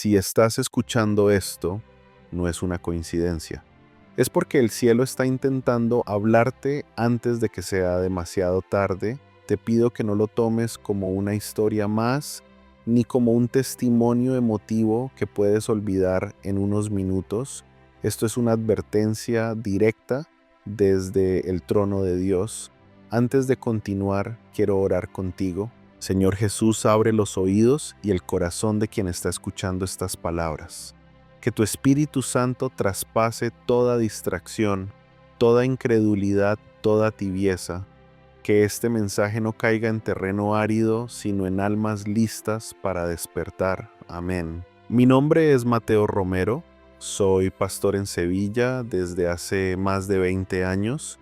Si estás escuchando esto, no es una coincidencia. Es porque el cielo está intentando hablarte antes de que sea demasiado tarde. Te pido que no lo tomes como una historia más, ni como un testimonio emotivo que puedes olvidar en unos minutos. Esto es una advertencia directa desde el trono de Dios. Antes de continuar, quiero orar contigo. Señor Jesús, abre los oídos y el corazón de quien está escuchando estas palabras. Que tu Espíritu Santo traspase toda distracción, toda incredulidad, toda tibieza. Que este mensaje no caiga en terreno árido, sino en almas listas para despertar. Amén. Mi nombre es Mateo Romero. Soy pastor en Sevilla desde hace más de 20 años.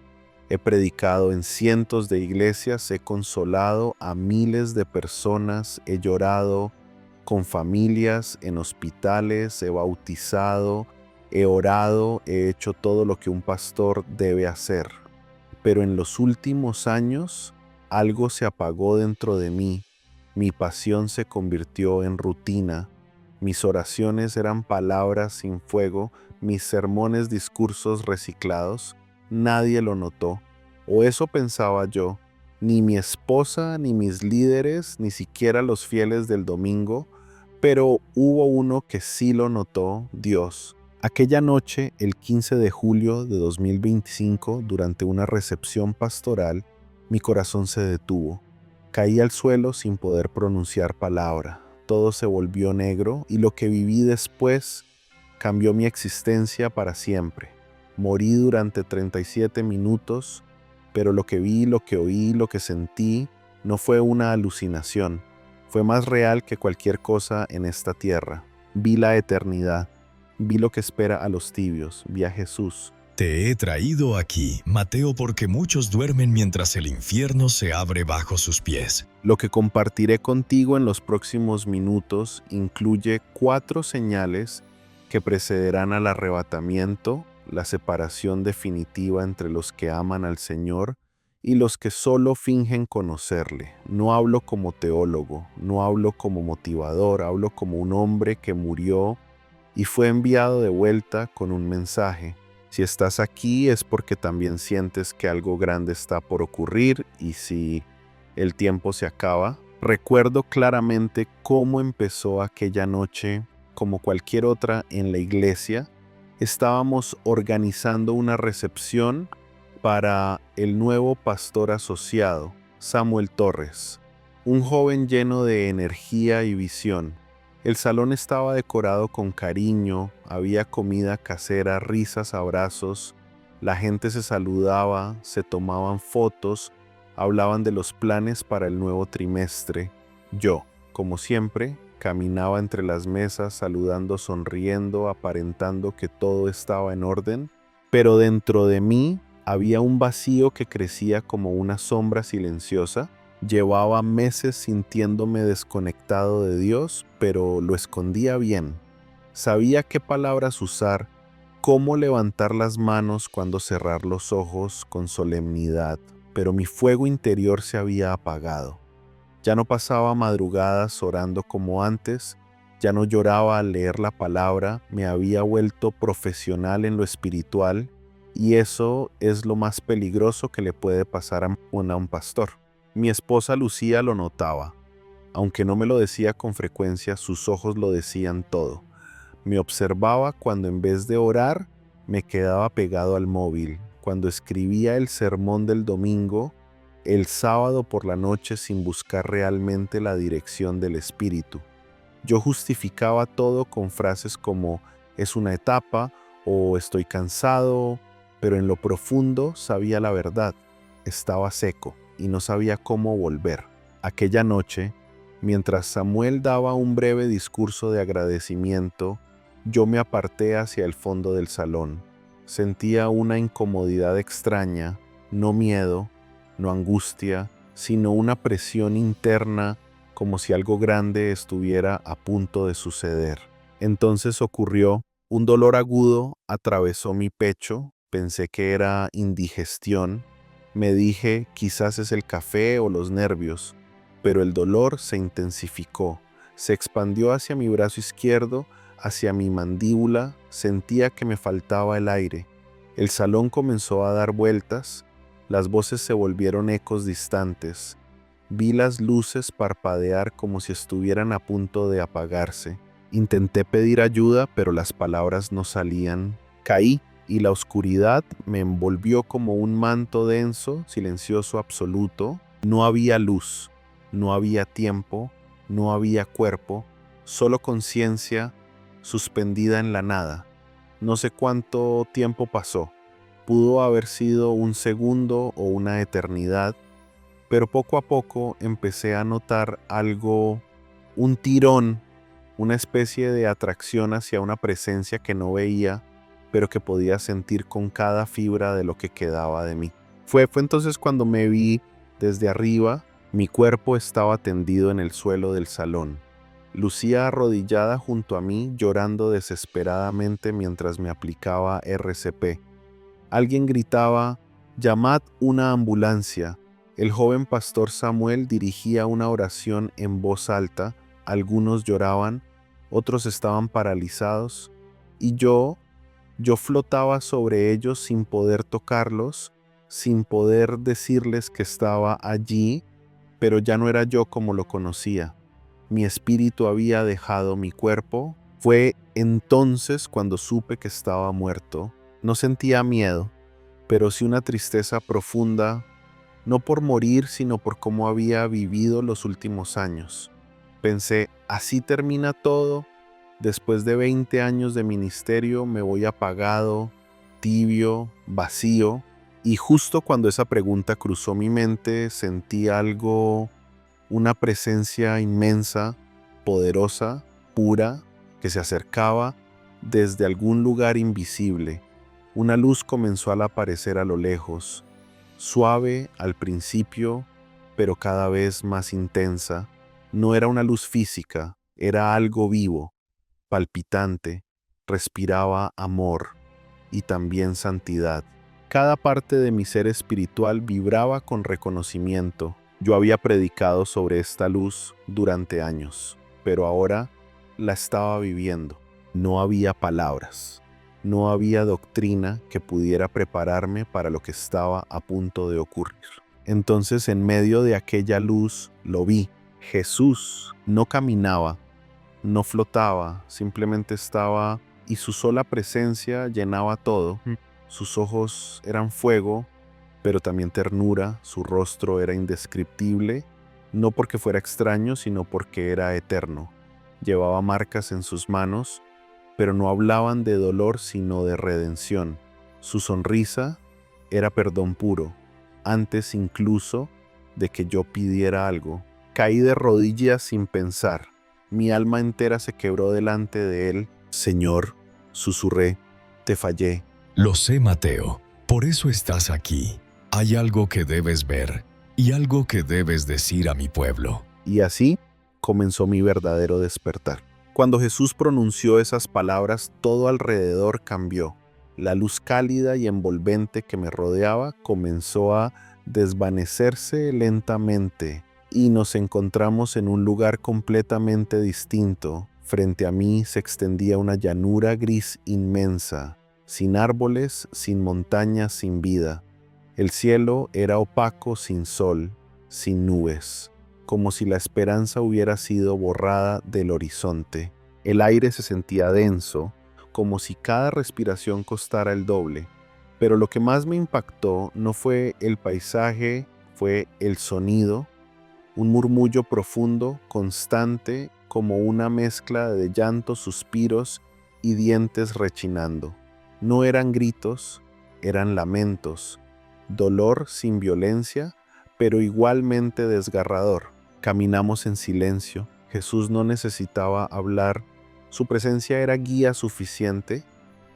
He predicado en cientos de iglesias, he consolado a miles de personas, he llorado con familias en hospitales, he bautizado, he orado, he hecho todo lo que un pastor debe hacer. Pero en los últimos años algo se apagó dentro de mí, mi pasión se convirtió en rutina, mis oraciones eran palabras sin fuego, mis sermones discursos reciclados. Nadie lo notó, o eso pensaba yo. Ni mi esposa, ni mis líderes, ni siquiera los fieles del domingo, pero hubo uno que sí lo notó, Dios. Aquella noche, el 15 de julio de 2025, durante una recepción pastoral, mi corazón se detuvo. Caí al suelo sin poder pronunciar palabra. Todo se volvió negro y lo que viví después cambió mi existencia para siempre. Morí durante 37 minutos, pero lo que vi, lo que oí, lo que sentí no fue una alucinación. Fue más real que cualquier cosa en esta tierra. Vi la eternidad, vi lo que espera a los tibios, vi a Jesús. Te he traído aquí, Mateo, porque muchos duermen mientras el infierno se abre bajo sus pies. Lo que compartiré contigo en los próximos minutos incluye 4 señales que precederán al arrebatamiento, la separación definitiva entre los que aman al Señor y los que solo fingen conocerle. No hablo como teólogo, no hablo como motivador, hablo como un hombre que murió y fue enviado de vuelta con un mensaje. Si estás aquí es porque también sientes que algo grande está por ocurrir y si el tiempo se acaba. Recuerdo claramente cómo empezó aquella noche, como cualquier otra en la iglesia. Estábamos organizando una recepción para el nuevo pastor asociado, Samuel Torres, un joven lleno de energía y visión. El salón estaba decorado con cariño, había comida casera, risas, abrazos, la gente se saludaba, se tomaban fotos, hablaban de los planes para el nuevo trimestre. Yo, como siempre, caminaba entre las mesas, saludando, sonriendo, aparentando que todo estaba en orden, pero dentro de mí había un vacío que crecía como una sombra silenciosa. Llevaba meses sintiéndome desconectado de Dios, pero lo escondía bien. Sabía qué palabras usar, cómo levantar las manos cuando cerrar los ojos con solemnidad, pero mi fuego interior se había apagado. Ya no pasaba madrugadas orando como antes, ya no lloraba al leer la palabra, me había vuelto profesional en lo espiritual, y eso es lo más peligroso que le puede pasar a un pastor. Mi esposa Lucía lo notaba. Aunque no me lo decía con frecuencia, sus ojos lo decían todo. Me observaba cuando en vez de orar, me quedaba pegado al móvil, cuando escribía el sermón del domingo, el sábado por la noche sin buscar realmente la dirección del Espíritu. Yo justificaba todo con frases como es una etapa o estoy cansado, pero en lo profundo sabía la verdad. Estaba seco y no sabía cómo volver. Aquella noche, mientras Samuel daba un breve discurso de agradecimiento, yo me aparté hacia el fondo del salón. Sentía una incomodidad extraña, no miedo, no angustia, sino una presión interna como si algo grande estuviera a punto de suceder. Entonces ocurrió, un dolor agudo atravesó mi pecho, pensé que era indigestión, me dije quizás es el café o los nervios, pero el dolor se intensificó. Se expandió hacia mi brazo izquierdo, hacia mi mandíbula, sentía que me faltaba el aire. El salón comenzó a dar vueltas, las voces se volvieron ecos distantes. Vi las luces parpadear como si estuvieran a punto de apagarse. Intenté pedir ayuda, pero las palabras no salían. Caí y la oscuridad me envolvió como un manto denso, silencioso absoluto. No había luz, no había tiempo, no había cuerpo, solo conciencia suspendida en la nada. No sé cuánto tiempo pasó. Pudo haber sido un segundo o una eternidad, pero poco a poco empecé a notar algo, un tirón, una especie de atracción hacia una presencia que no veía, pero que podía sentir con cada fibra de lo que quedaba de mí. Fue entonces cuando me vi desde arriba. Mi cuerpo estaba tendido en el suelo del salón. Lucía arrodillada junto a mí, llorando desesperadamente mientras me aplicaba RCP. Alguien gritaba: «¡Llamad una ambulancia!». El joven pastor Samuel dirigía una oración en voz alta. Algunos lloraban, otros estaban paralizados, y yo flotaba sobre ellos sin poder tocarlos, sin poder decirles que estaba allí, pero ya no era yo como lo conocía. Mi espíritu había dejado mi cuerpo. Fue entonces cuando supe que estaba muerto. No sentía miedo, pero sí una tristeza profunda, no por morir, sino por cómo había vivido los últimos años. Pensé, así termina todo. Después de 20 años de ministerio me voy apagado, tibio, vacío. Y justo cuando esa pregunta cruzó mi mente, sentí algo, una presencia inmensa, poderosa, pura, que se acercaba desde algún lugar invisible. Una luz comenzó a aparecer a lo lejos, suave al principio, pero cada vez más intensa. No era una luz física, era algo vivo, palpitante, respiraba amor y también santidad. Cada parte de mi ser espiritual vibraba con reconocimiento. Yo había predicado sobre esta luz durante años, pero ahora la estaba viviendo. No había palabras, no había doctrina que pudiera prepararme para lo que estaba a punto de ocurrir. Entonces, en medio de aquella luz, lo vi. Jesús no caminaba, no flotaba, simplemente estaba, y su sola presencia llenaba todo. Sus ojos eran fuego, pero también ternura. Su rostro era indescriptible, no porque fuera extraño, sino porque era eterno. Llevaba marcas en sus manos, pero no hablaban de dolor, sino de redención. Su sonrisa era perdón puro, antes incluso de que yo pidiera algo. Caí de rodillas sin pensar. Mi alma entera se quebró delante de él. «Señor», susurré, «te fallé». Lo sé, Mateo. Por eso estás aquí. Hay algo que debes ver y algo que debes decir a mi pueblo. Y así comenzó mi verdadero despertar. Cuando Jesús pronunció esas palabras, todo alrededor cambió. La luz cálida y envolvente que me rodeaba comenzó a desvanecerse lentamente, y nos encontramos en un lugar completamente distinto. Frente a mí se extendía una llanura gris inmensa, sin árboles, sin montañas, sin vida. El cielo era opaco, sin sol, sin nubes, como si la esperanza hubiera sido borrada del horizonte. El aire se sentía denso, como si cada respiración costara el doble. Pero lo que más me impactó no fue el paisaje, fue el sonido, un murmullo profundo, constante, como una mezcla de llantos, suspiros y dientes rechinando. No eran gritos, eran lamentos, dolor sin violencia, pero igualmente desgarrador. Caminamos en silencio. Jesús no necesitaba hablar, su presencia era guía suficiente.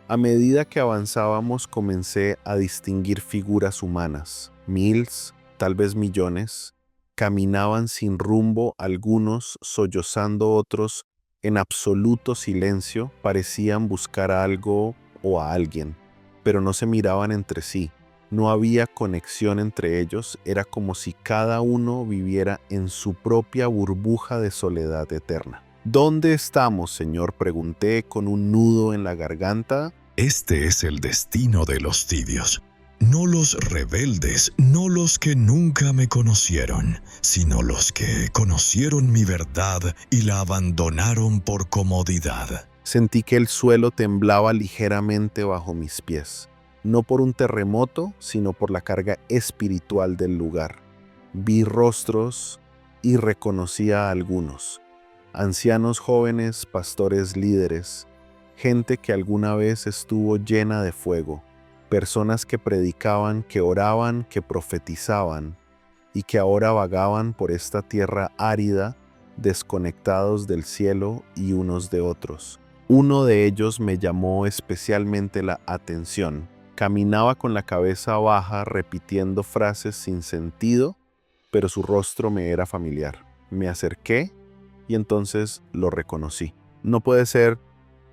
A medida que avanzábamos comencé a distinguir figuras humanas, miles, tal vez millones. Caminaban sin rumbo, algunos sollozando, otros en absoluto silencio, parecían buscar algo o a alguien, pero no se miraban entre sí. No había conexión entre ellos, era como si cada uno viviera en su propia burbuja de soledad eterna. ¿Dónde estamos, Señor?, pregunté con un nudo en la garganta. Este es el destino de los tibios. No los rebeldes, no los que nunca me conocieron, sino los que conocieron mi verdad y la abandonaron por comodidad. Sentí que el suelo temblaba ligeramente bajo mis pies, no por un terremoto, sino por la carga espiritual del lugar. Vi rostros y reconocí a algunos, ancianos jóvenes, pastores líderes, gente que alguna vez estuvo llena de fuego, personas que predicaban, que oraban, que profetizaban y que ahora vagaban por esta tierra árida, desconectados del cielo y unos de otros. Uno de ellos me llamó especialmente la atención. Caminaba con la cabeza baja repitiendo frases sin sentido, pero su rostro me era familiar. Me acerqué y entonces lo reconocí. No puede ser.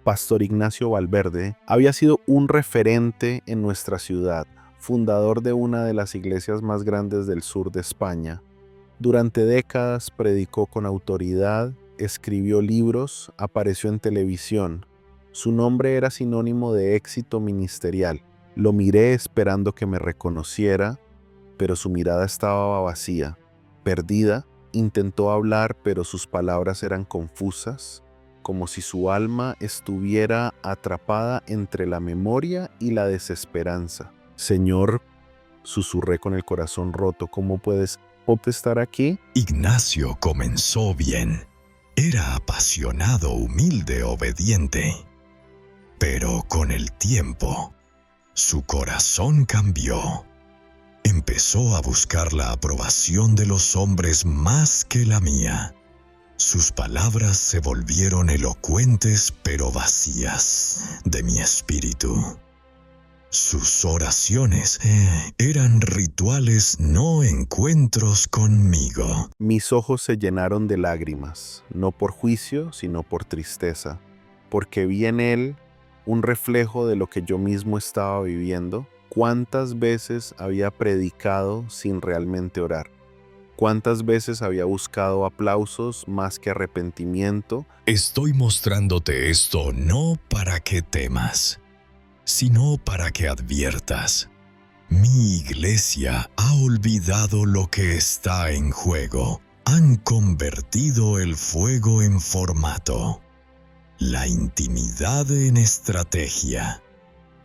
Pastor Ignacio Valverde había sido un referente en nuestra ciudad, fundador de una de las iglesias más grandes del sur de España. Durante décadas predicó con autoridad, escribió libros, apareció en televisión. Su nombre era sinónimo de éxito ministerial. Lo miré esperando que me reconociera, pero su mirada estaba vacía, perdida. Intentó hablar, pero sus palabras eran confusas, como si su alma estuviera atrapada entre la memoria y la desesperanza. Señor, susurré con el corazón roto, ¿cómo puedes estar aquí? Ignacio comenzó bien. Era apasionado, humilde, obediente. Pero con el tiempo, su corazón cambió. Empezó a buscar la aprobación de los hombres más que la mía. Sus palabras se volvieron elocuentes pero vacías de mi espíritu. Sus oraciones eran rituales, no encuentros conmigo. Mis ojos se llenaron de lágrimas, no por juicio, sino por tristeza, porque vi en él un reflejo de lo que yo mismo estaba viviendo. ¿Cuántas veces había predicado sin realmente orar? ¿Cuántas veces había buscado aplausos más que arrepentimiento? Estoy mostrándote esto no para que temas, sino para que adviertas. Mi iglesia ha olvidado lo que está en juego. Han convertido el fuego en formato, la intimidad en estrategia,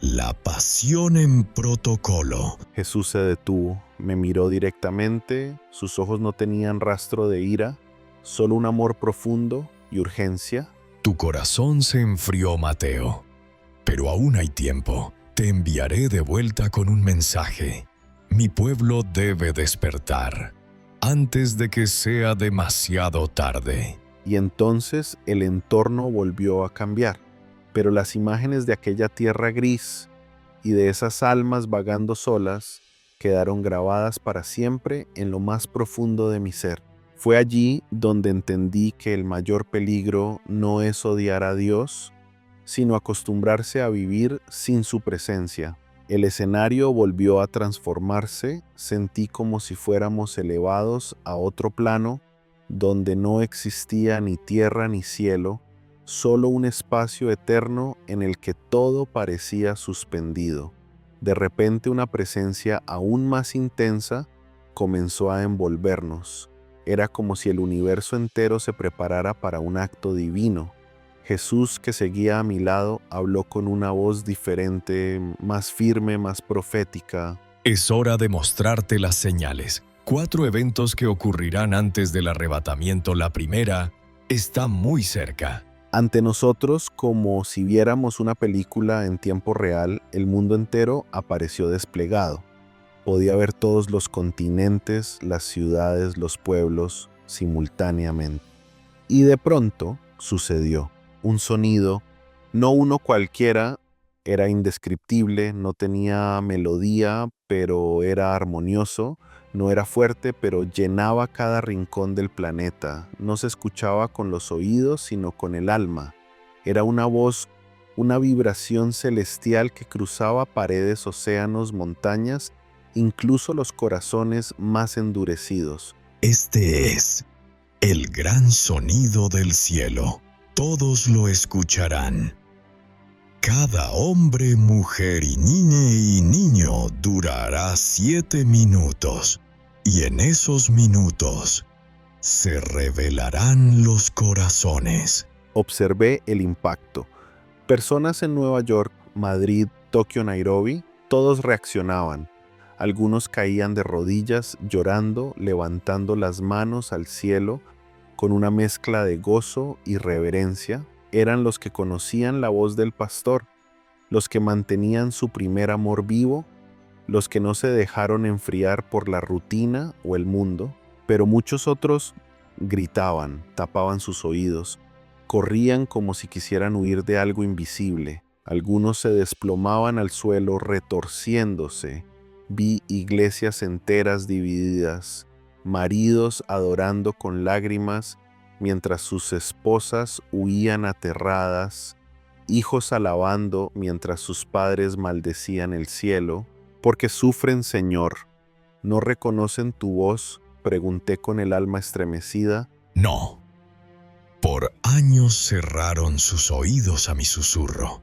la pasión en protocolo. Jesús se detuvo, me miró directamente, sus ojos no tenían rastro de ira, solo un amor profundo y urgencia. Tu corazón se enfrió, Mateo, pero aún hay tiempo. Te enviaré de vuelta con un mensaje. Mi pueblo debe despertar antes de que sea demasiado tarde. Y entonces el entorno volvió a cambiar. Pero las imágenes de aquella tierra gris y de esas almas vagando solas quedaron grabadas para siempre en lo más profundo de mi ser. Fue allí donde entendí que el mayor peligro no es odiar a Dios, sino acostumbrarse a vivir sin su presencia. El escenario volvió a transformarse, sentí como si fuéramos elevados a otro plano donde no existía ni tierra ni cielo, solo un espacio eterno en el que todo parecía suspendido. De repente una presencia aún más intensa comenzó a envolvernos. Era como si el universo entero se preparara para un acto divino. Jesús, que seguía a mi lado, habló con una voz diferente, más firme, más profética. Es hora de mostrarte las señales. 4 eventos que ocurrirán antes del arrebatamiento. La primera está muy cerca. Ante nosotros, como si viéramos una película en tiempo real, el mundo entero apareció desplegado. Podía ver todos los continentes, las ciudades, los pueblos, simultáneamente. Y de pronto sucedió. Un sonido, no uno cualquiera, era indescriptible, no tenía melodía, pero era armonioso. No era fuerte, pero llenaba cada rincón del planeta. No se escuchaba con los oídos, sino con el alma. Era una voz, una vibración celestial que cruzaba paredes, océanos, montañas, incluso los corazones más endurecidos. Este es el gran sonido del cielo. Todos lo escucharán. Cada hombre, mujer y niño durará 7 minutos, y en esos minutos se revelarán los corazones. Observé el impacto. Personas en Nueva York, Madrid, Tokio, Nairobi, todos reaccionaban. Algunos caían de rodillas llorando, levantando las manos al cielo con una mezcla de gozo y reverencia. Eran los que conocían la voz del pastor, los que mantenían su primer amor vivo, los que no se dejaron enfriar por la rutina o el mundo, pero muchos otros gritaban, tapaban sus oídos, corrían como si quisieran huir de algo invisible. Algunos se desplomaban al suelo retorciéndose. Vi iglesias enteras divididas, maridos adorando con lágrimas mientras sus esposas huían aterradas, hijos alabando mientras sus padres maldecían el cielo. «Porque sufren, Señor, ¿no reconocen tu voz?», pregunté con el alma estremecida. No. Por años cerraron sus oídos a mi susurro.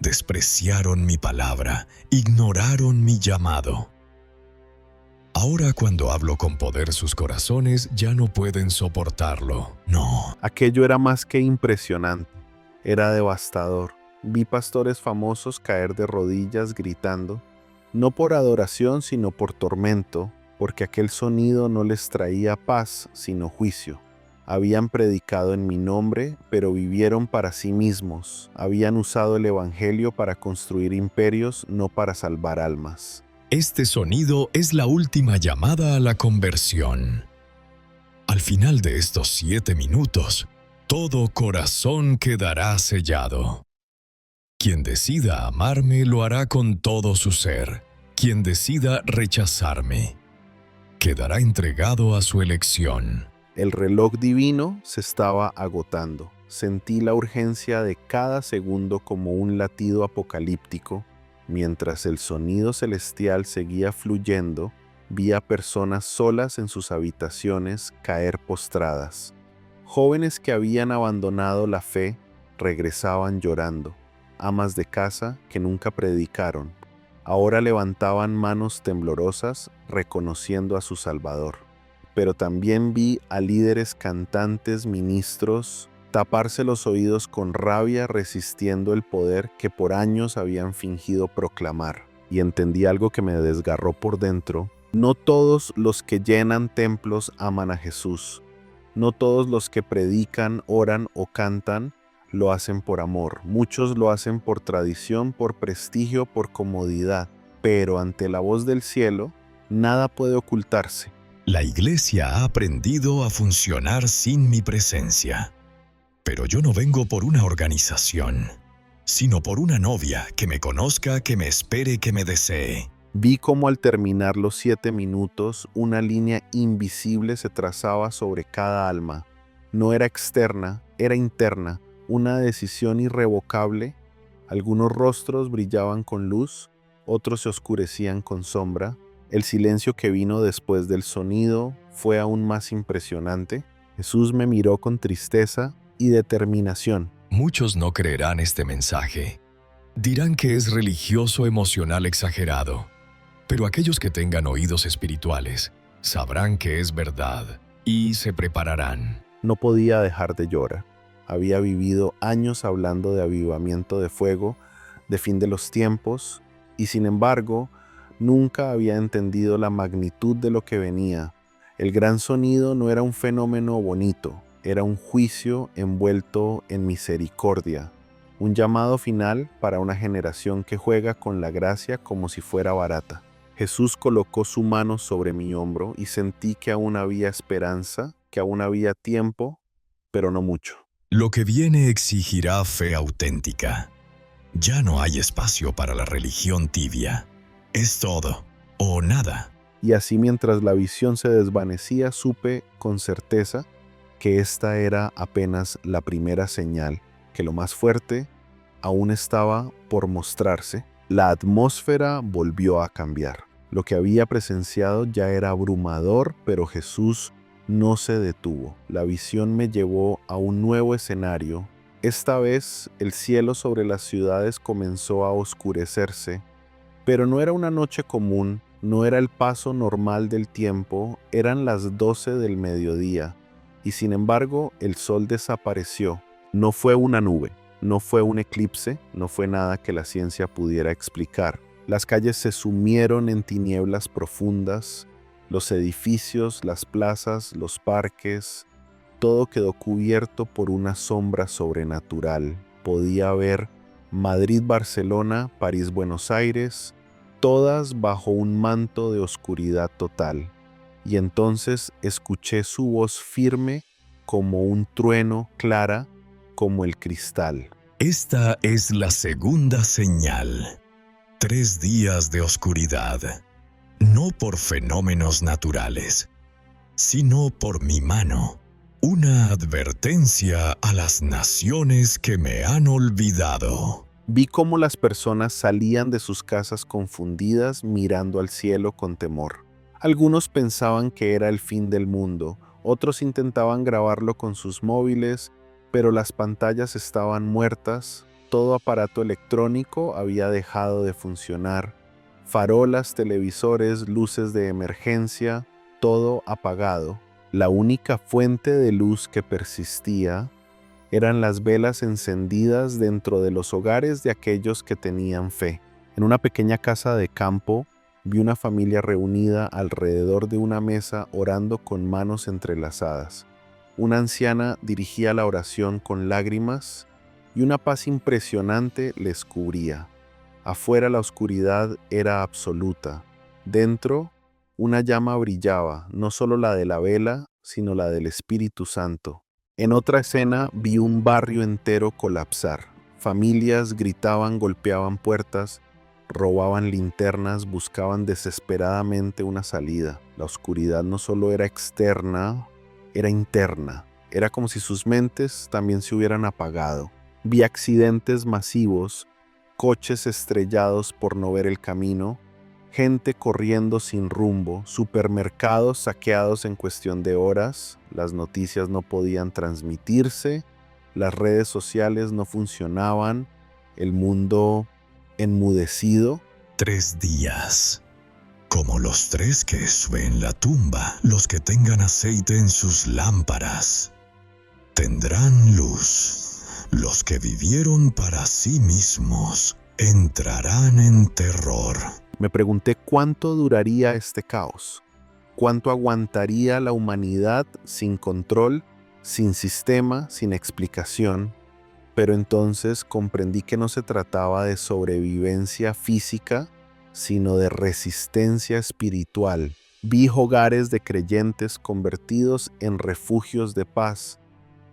Despreciaron mi palabra, ignoraron mi llamado. Ahora, cuando hablo con poder, sus corazones ya no pueden soportarlo. No. Aquello era más que impresionante, era devastador. Vi pastores famosos caer de rodillas gritando, no por adoración sino por tormento, porque aquel sonido no les traía paz sino juicio. Habían predicado en mi nombre, pero vivieron para sí mismos. Habían usado el evangelio para construir imperios, no para salvar almas. Este sonido es la última llamada a la conversión. Al final de estos 7 minutos, todo corazón quedará sellado. Quien decida amarme lo hará con todo su ser. Quien decida rechazarme quedará entregado a su elección. El reloj divino se estaba agotando. Sentí la urgencia de cada segundo como un latido apocalíptico. Mientras el sonido celestial seguía fluyendo, vi a personas solas en sus habitaciones caer postradas. Jóvenes que habían abandonado la fe regresaban llorando. Amas de casa que nunca predicaron, ahora levantaban manos temblorosas reconociendo a su Salvador. Pero también vi a líderes, cantantes, ministros, taparse los oídos con rabia resistiendo el poder que por años habían fingido proclamar. Y entendí algo que me desgarró por dentro. No todos los que llenan templos aman a Jesús. No todos los que predican, oran o cantan lo hacen por amor. Muchos lo hacen por tradición, por prestigio, por comodidad. Pero ante la voz del cielo, nada puede ocultarse. La iglesia ha aprendido a funcionar sin mi presencia. Pero yo no vengo por una organización, sino por una novia que me conozca, que me espere, que me desee. Vi cómo al terminar los 7 minutos, una línea invisible se trazaba sobre cada alma. No era externa, era interna, una decisión irrevocable. Algunos rostros brillaban con luz, otros se oscurecían con sombra. El silencio que vino después del sonido fue aún más impresionante. Jesús me miró con tristeza y determinación. Muchos no creerán este mensaje. Dirán que es religioso emocional exagerado. Pero aquellos que tengan oídos espirituales sabrán que es verdad y se prepararán. No podía dejar de llorar. Había vivido años hablando de avivamiento de fuego, de fin de los tiempos, y sin embargo, nunca había entendido la magnitud de lo que venía. El gran sonido no era un fenómeno bonito, era un juicio envuelto en misericordia, un llamado final para una generación que juega con la gracia como si fuera barata. Jesús colocó su mano sobre mi hombro y sentí que aún había esperanza, que aún había tiempo, pero no mucho. Lo que viene exigirá fe auténtica. Ya no hay espacio para la religión tibia. Es todo o nada. Y así, mientras la visión se desvanecía, supe con certeza que esta era apenas la primera señal, que lo más fuerte aún estaba por mostrarse. La atmósfera volvió a cambiar. Lo que había presenciado ya era abrumador, pero Jesús no se detuvo. La visión me llevó a un nuevo escenario. Esta vez el cielo sobre las ciudades comenzó a oscurecerse, pero no era una noche común, no era el paso normal del tiempo, eran las 12 del mediodía, y sin embargo el sol desapareció. No fue una nube, no fue un eclipse, no fue nada que la ciencia pudiera explicar. Las calles se sumieron en tinieblas profundas, los edificios, las plazas, los parques, todo quedó cubierto por una sombra sobrenatural. Podía ver Madrid, Barcelona, París, Buenos Aires, todas bajo un manto de oscuridad total. Y entonces escuché su voz firme como un trueno, clara como el cristal. Esta es la segunda señal. 3 días de oscuridad, no por fenómenos naturales, sino por mi mano. Una advertencia a las naciones que me han olvidado. Vi cómo las personas salían de sus casas confundidas mirando al cielo con temor. Algunos pensaban que era el fin del mundo, otros intentaban grabarlo con sus móviles, pero las pantallas estaban muertas, todo aparato electrónico había dejado de funcionar, farolas, televisores, luces de emergencia, todo apagado. La única fuente de luz que persistía eran las velas encendidas dentro de los hogares de aquellos que tenían fe. En una pequeña casa de campo, vi una familia reunida alrededor de una mesa orando con manos entrelazadas. Una anciana dirigía la oración con lágrimas y una paz impresionante les cubría. Afuera la oscuridad era absoluta. Dentro, una llama brillaba, no solo la de la vela, sino la del Espíritu Santo. En otra escena vi un barrio entero colapsar. Familias gritaban, golpeaban puertas, robaban linternas, buscaban desesperadamente una salida. La oscuridad no solo era externa, era interna. Era como si sus mentes también se hubieran apagado. Vi accidentes masivos, coches estrellados por no ver el camino, gente corriendo sin rumbo, supermercados saqueados en cuestión de horas, las noticias no podían transmitirse, las redes sociales no funcionaban, el mundo enmudecido. 3 días. Como los 3 que en la tumba, los que tengan aceite en sus lámparas, tendrán luz. Los que vivieron para sí mismos entrarán en terror. Me pregunté cuánto duraría este caos, cuánto aguantaría la humanidad sin control, sin sistema, sin explicación. Pero entonces comprendí que no se trataba de sobrevivencia física, sino de resistencia espiritual. Vi hogares de creyentes convertidos en refugios de paz.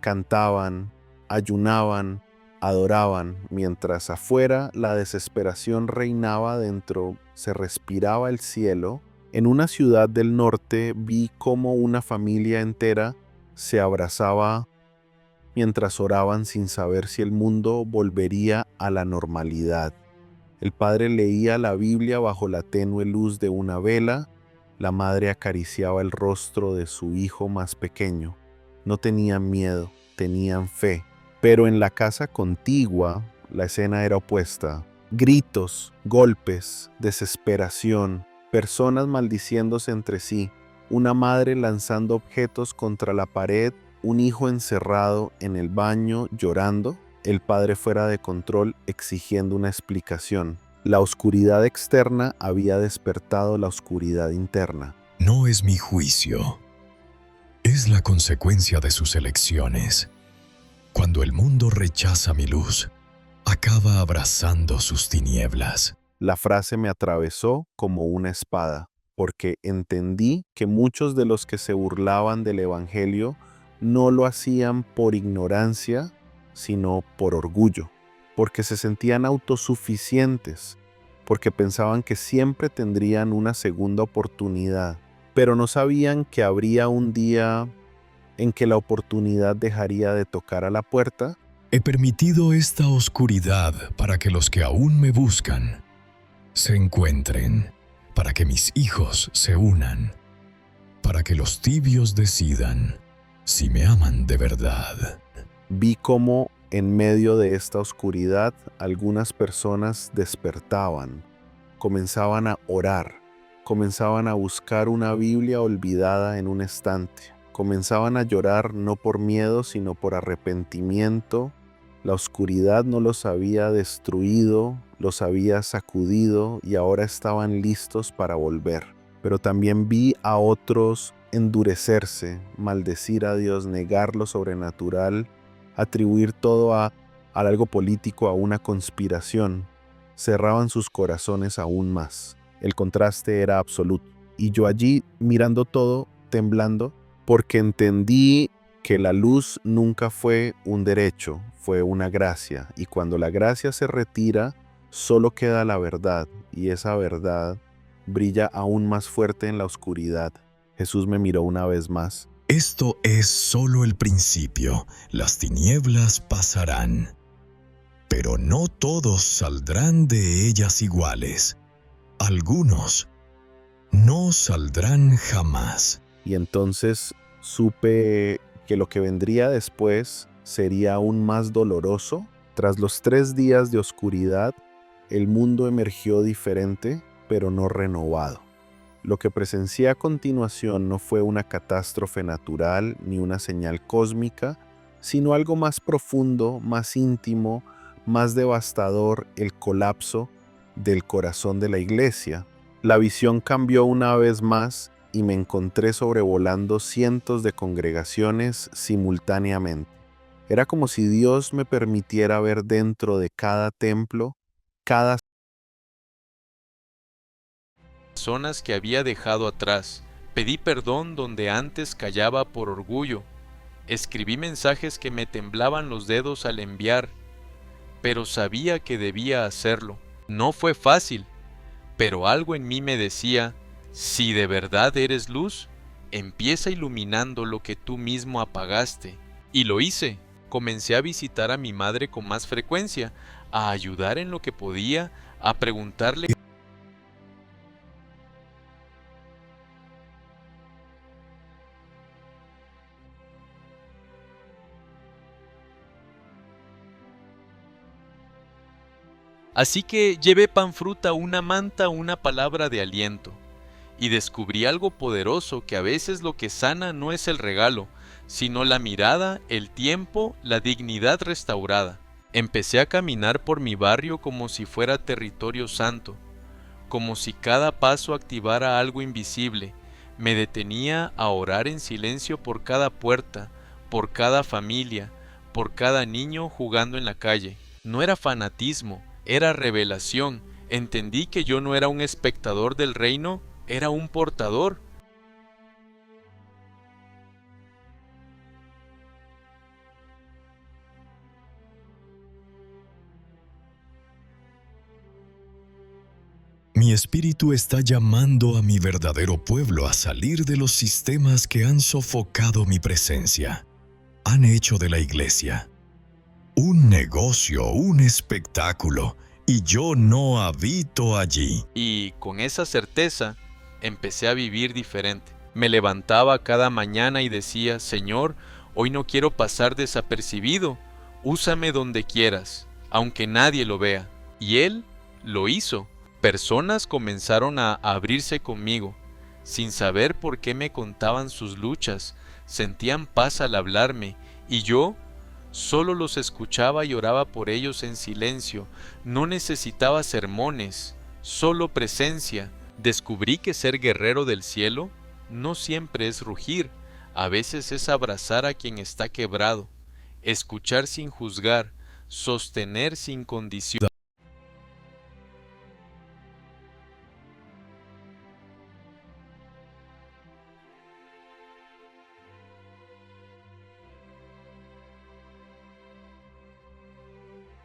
Cantaban, ayunaban, adoraban, mientras afuera la desesperación reinaba, dentro se respiraba el cielo. En una ciudad del norte vi cómo una familia entera se abrazaba mientras oraban sin saber si el mundo volvería a la normalidad. El padre leía la Biblia bajo la tenue luz de una vela, la madre acariciaba el rostro de su hijo más pequeño. No tenían miedo, tenían fe. Pero en la casa contigua, la escena era opuesta. Gritos, golpes, desesperación, personas maldiciéndose entre sí, una madre lanzando objetos contra la pared, un hijo encerrado en el baño llorando, el padre fuera de control exigiendo una explicación. La oscuridad externa había despertado la oscuridad interna. No es mi juicio. Es la consecuencia de sus elecciones. Cuando el mundo rechaza mi luz, acaba abrazando sus tinieblas. La frase me atravesó como una espada, porque entendí que muchos de los que se burlaban del Evangelio no lo hacían por ignorancia, sino por orgullo, porque se sentían autosuficientes, porque pensaban que siempre tendrían una segunda oportunidad, pero no sabían que habría un día en que la oportunidad dejaría de tocar a la puerta. He permitido esta oscuridad para que los que aún me buscan se encuentren, para que mis hijos se unan, para que los tibios decidan si me aman de verdad. Vi cómo en medio de esta oscuridad algunas personas despertaban, comenzaban a orar, comenzaban a buscar una Biblia olvidada en un estante, comenzaban a llorar no por miedo sino por arrepentimiento. La oscuridad no los había destruido, los había sacudido y ahora estaban listos para volver. Pero también vi a otros endurecerse, maldecir a Dios, negar lo sobrenatural, atribuir todo a algo político, a una conspiración. Cerraban sus corazones aún más. El contraste era absoluto. Y yo allí mirando todo, temblando, porque entendí que la luz nunca fue un derecho, fue una gracia. Y cuando la gracia se retira, solo queda la verdad. Y esa verdad brilla aún más fuerte en la oscuridad. Jesús me miró una vez más. Esto es solo el principio. Las tinieblas pasarán, pero no todos saldrán de ellas iguales. Algunos no saldrán jamás. Y entonces supe que lo que vendría después sería aún más doloroso. Tras los 3 días de oscuridad, el mundo emergió diferente, pero no renovado. Lo que presencié a continuación no fue una catástrofe natural ni una señal cósmica, sino algo más profundo, más íntimo, más devastador: el colapso del corazón de la iglesia. La visión cambió una vez más y me encontré sobrevolando cientos de congregaciones simultáneamente. Era como si Dios me permitiera ver dentro de cada templo, cada personas que había dejado atrás. Pedí perdón donde antes callaba por orgullo. Escribí mensajes que me temblaban los dedos al enviar, pero sabía que debía hacerlo. No fue fácil, pero algo en mí me decía: si de verdad eres luz, empieza iluminando lo que tú mismo apagaste. Y lo hice. Comencé a visitar a mi madre con más frecuencia, a ayudar en lo que podía, a preguntarle. Así que llevé pan, fruta, una manta, una palabra de aliento. Y descubrí algo poderoso, que a veces lo que sana no es el regalo, sino la mirada, el tiempo, la dignidad restaurada. Empecé a caminar por mi barrio como si fuera territorio santo, como si cada paso activara algo invisible. Me detenía a orar en silencio por cada puerta, por cada familia, por cada niño jugando en la calle. No era fanatismo, era revelación. Entendí que yo no era un espectador del reino, era un portador. Mi espíritu está llamando a mi verdadero pueblo a salir de los sistemas que han sofocado mi presencia. Han hecho de la iglesia un negocio, un espectáculo, y yo no habito allí. Y con esa certeza empecé a vivir diferente. Me levantaba cada mañana y decía: Señor, hoy no quiero pasar desapercibido. Úsame donde quieras, aunque nadie lo vea. Y Él lo hizo. Personas comenzaron a abrirse conmigo, sin saber por qué me contaban sus luchas. Sentían paz al hablarme, y yo solo los escuchaba y oraba por ellos en silencio. No necesitaba sermones, solo presencia. Descubrí que ser guerrero del cielo no siempre es rugir, a veces es abrazar a quien está quebrado, escuchar sin juzgar, sostener sin condición.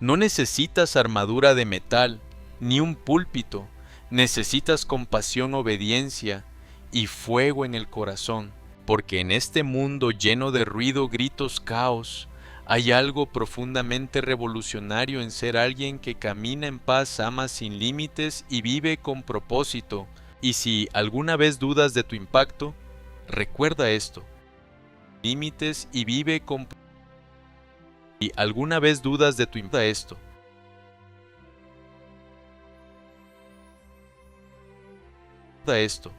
No necesitas armadura de metal, ni un púlpito. Necesitas compasión, obediencia y fuego en el corazón. Porque en este mundo lleno de ruido, gritos, caos, hay algo profundamente revolucionario en ser alguien que camina en paz, ama sin límites y vive con propósito. Y si alguna vez dudas de tu impacto, Recuerda esto. Límites y vive con... ¿Y alguna vez dudas de tu esto? Esto.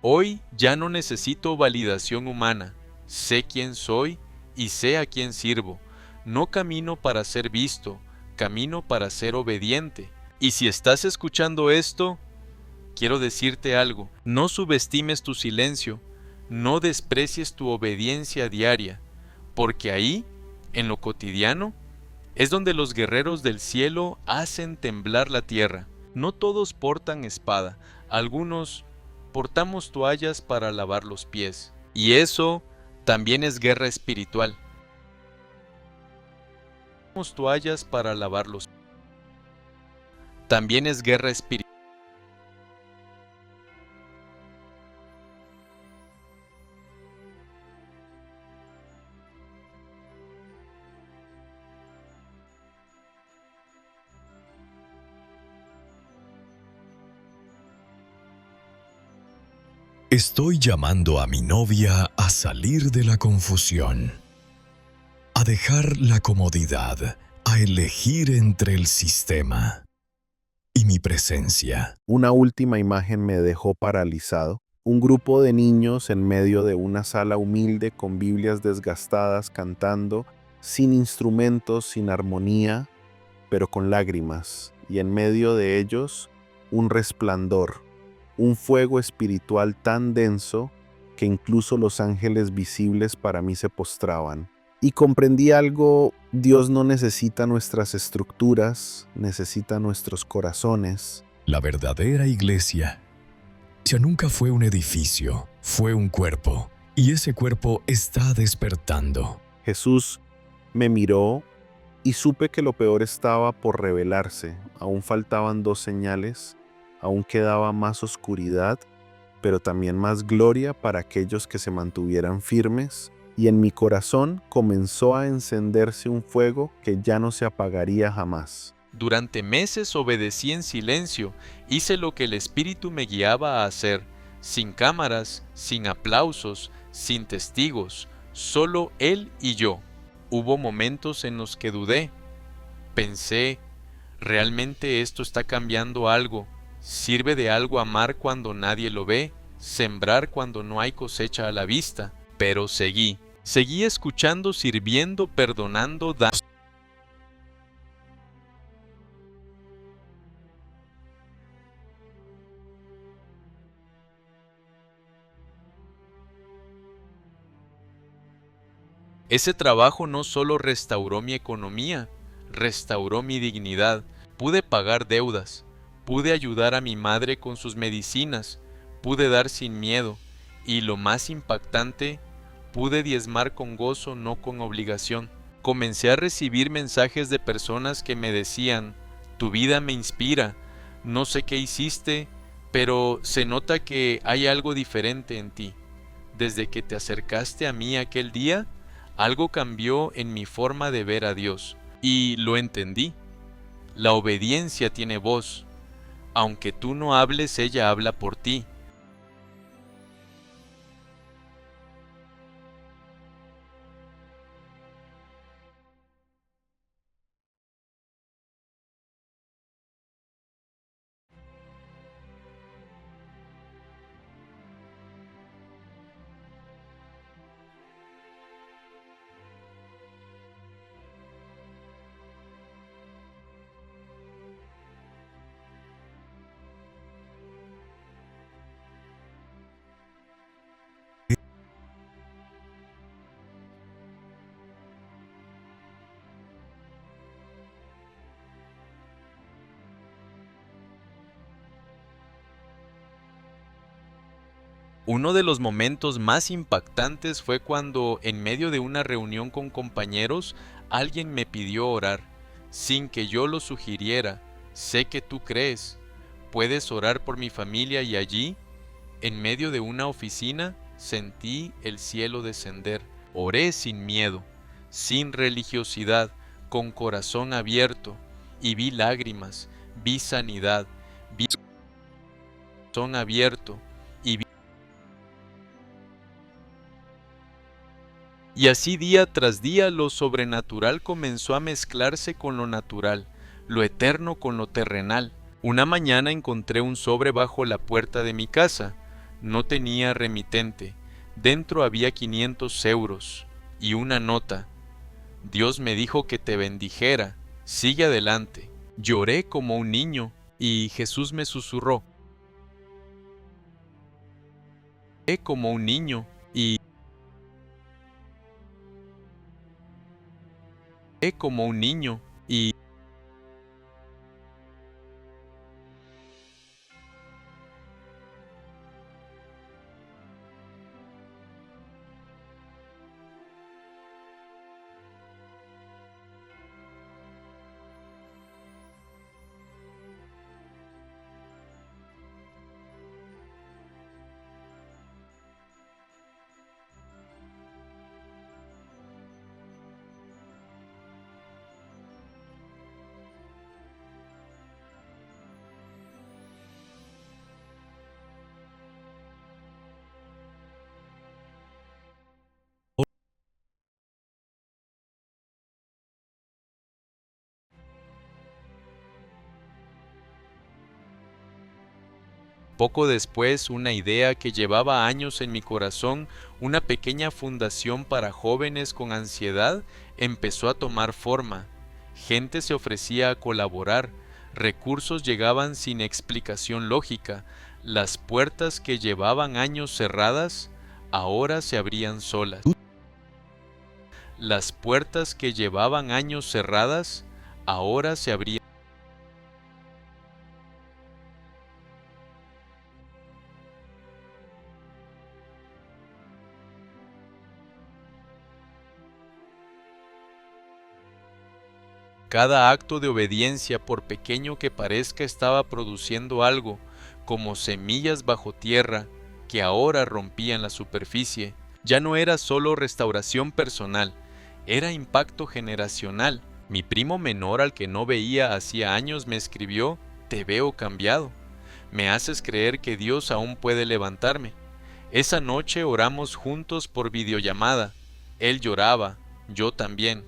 Hoy ya no necesito validación humana. Sé quién soy y sé a quién sirvo. No camino para ser visto, camino para ser obediente. Y si estás escuchando esto, quiero decirte algo. No subestimes tu silencio, no desprecies tu obediencia diaria, porque ahí, en lo cotidiano, es donde los guerreros del cielo hacen temblar la tierra. No todos portan espada, algunos portamos toallas para lavar los pies. Y eso también es guerra espiritual. Portamos toallas para lavar los pies. También es guerra espiritual. Estoy llamando a mi novia a salir de la confusión, a dejar la comodidad, a elegir entre el sistema y mi presencia. Una última imagen me dejó paralizado. Un grupo de niños en medio de una sala humilde con Biblias desgastadas cantando, sin instrumentos, sin armonía, pero con lágrimas. Y en medio de ellos, un resplandor, un fuego espiritual tan denso que incluso los ángeles visibles para mí se postraban. Y comprendí algo: Dios no necesita nuestras estructuras, necesita nuestros corazones. La verdadera iglesia ya nunca fue un edificio, fue un cuerpo, y ese cuerpo está despertando. Jesús me miró y supe que lo peor estaba por revelarse. Aún faltaban 2 señales, aún quedaba más oscuridad, pero también más gloria para aquellos que se mantuvieran firmes. Y en mi corazón comenzó a encenderse un fuego que ya no se apagaría jamás. Durante meses obedecí en silencio, hice lo que el Espíritu me guiaba a hacer, sin cámaras, sin aplausos, sin testigos, solo Él y yo. Hubo momentos en los que dudé. Pensé, ¿realmente esto está cambiando algo? ¿Sirve de algo amar cuando nadie lo ve? ¿Sembrar cuando no hay cosecha a la vista? Pero seguí escuchando, sirviendo, perdonando, dando. Ese trabajo no solo restauró mi economía, restauró mi dignidad. Pude pagar deudas, pude ayudar a mi madre con sus medicinas, pude dar sin miedo y, lo más impactante, pude diezmar con gozo, no con obligación. Comencé a recibir mensajes de personas que me decían: tu vida me inspira, no sé qué hiciste, pero se nota que hay algo diferente en ti. Desde que te acercaste a mí aquel día, algo cambió en mi forma de ver a Dios. Y lo entendí. La obediencia tiene voz. Aunque tú no hables, ella habla por ti. Uno de los momentos más impactantes fue cuando, en medio de una reunión con compañeros, alguien me pidió orar, sin que yo lo sugiriera. sé que tú crees. ¿Puedes orar por mi familia? Y allí, en medio de una oficina, sentí el cielo descender. Oré sin miedo, sin religiosidad, con corazón abierto, y vi lágrimas, vi sanidad, vi corazón abierto, y vi... Y así día tras día lo sobrenatural comenzó a mezclarse con lo natural, lo eterno con lo terrenal. Una mañana encontré un sobre bajo la puerta de mi casa. No tenía remitente. Dentro había 500 euros y una nota. Dios me dijo que te bendijera. Sigue adelante. Lloré como un niño y Jesús me susurró. Lloré como un niño y lloré como un niño y poco después, una idea que llevaba años en mi corazón, una pequeña fundación para jóvenes con ansiedad, empezó a tomar forma. Gente se ofrecía a colaborar, recursos llegaban sin explicación lógica, las puertas que llevaban años cerradas, ahora se abrían solas. Las puertas que llevaban años cerradas, ahora se abrían. Cada acto de obediencia, por pequeño que parezca, estaba produciendo algo, como semillas bajo tierra, que ahora rompían la superficie. Ya no era solo restauración personal, era impacto generacional. Mi primo menor, al que no veía hacía años, me escribió: "Te veo cambiado. Me haces creer que Dios aún puede levantarme". Esa noche oramos juntos por videollamada. Él lloraba, yo también.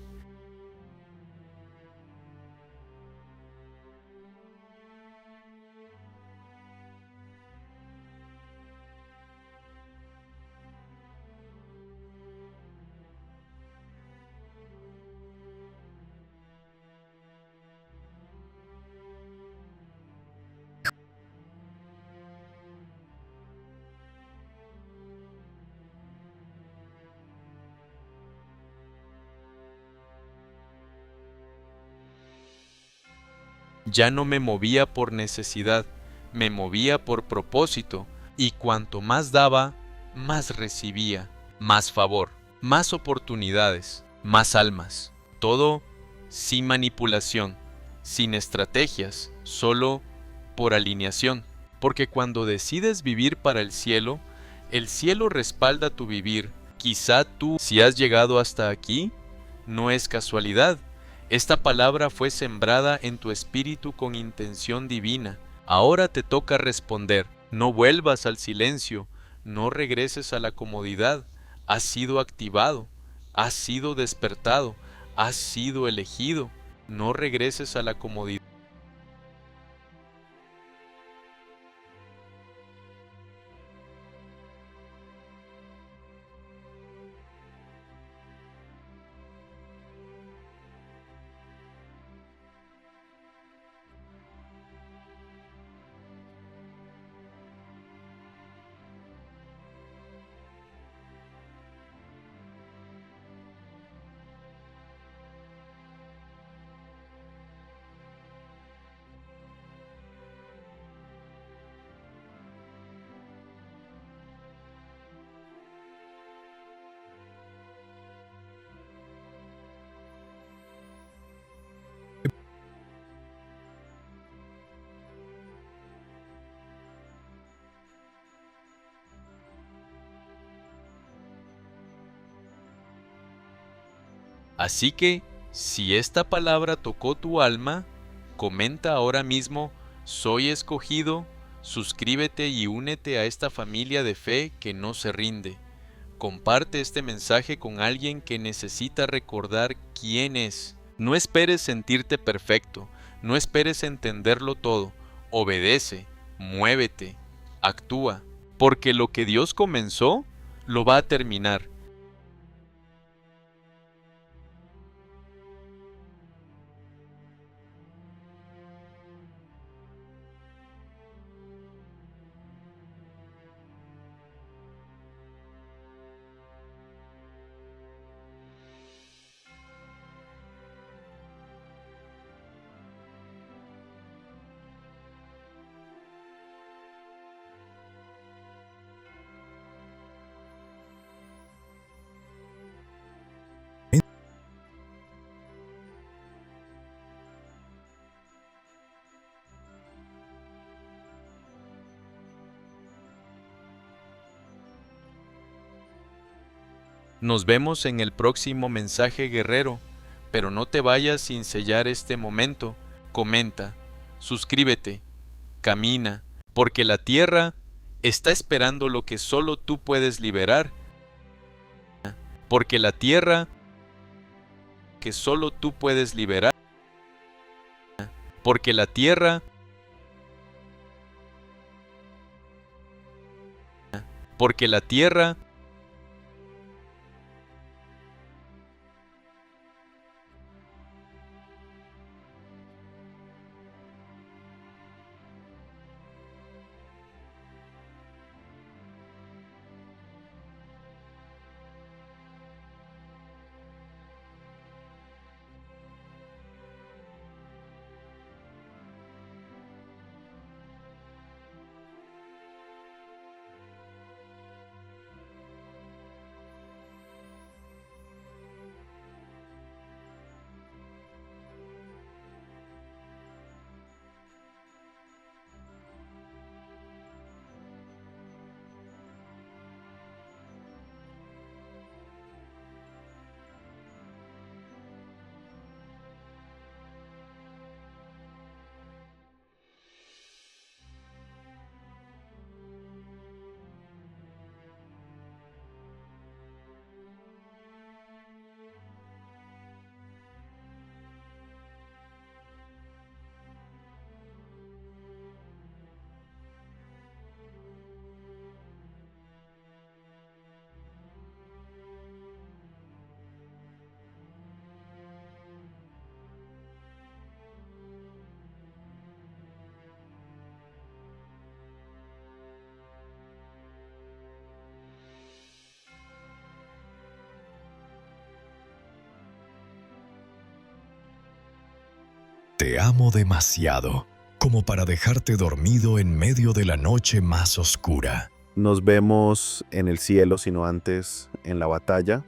Ya no me movía por necesidad, me movía por propósito, y cuanto más daba, más recibía, más favor, más oportunidades, más almas. Todo sin manipulación, sin estrategias, solo por alineación. Porque cuando decides vivir para el cielo respalda tu vivir. Quizá tú, si has llegado hasta aquí, no es casualidad. Esta palabra fue sembrada en tu espíritu con intención divina. Ahora te toca responder. No vuelvas al silencio, no regreses a la comodidad. Has sido activado, has sido despertado, has sido elegido. No regreses a la comodidad. Así que, si esta palabra tocó tu alma, comenta ahora mismo, soy escogido, suscríbete y únete a esta familia de fe que no se rinde. Comparte este mensaje con alguien que necesita recordar quién es. No esperes sentirte perfecto, no esperes entenderlo todo. Obedece, muévete, actúa, porque lo que Dios comenzó, lo va a terminar. Nos vemos en el próximo mensaje guerrero, pero no te vayas sin sellar este momento. Comenta, suscríbete, camina, porque la tierra está esperando lo que solo tú puedes liberar. Porque la tierra que solo tú puedes liberar. Porque la tierra porque la tierra Te amo demasiado como para dejarte dormido en medio de la noche más oscura. Nos vemos en el cielo, sino antes en la batalla.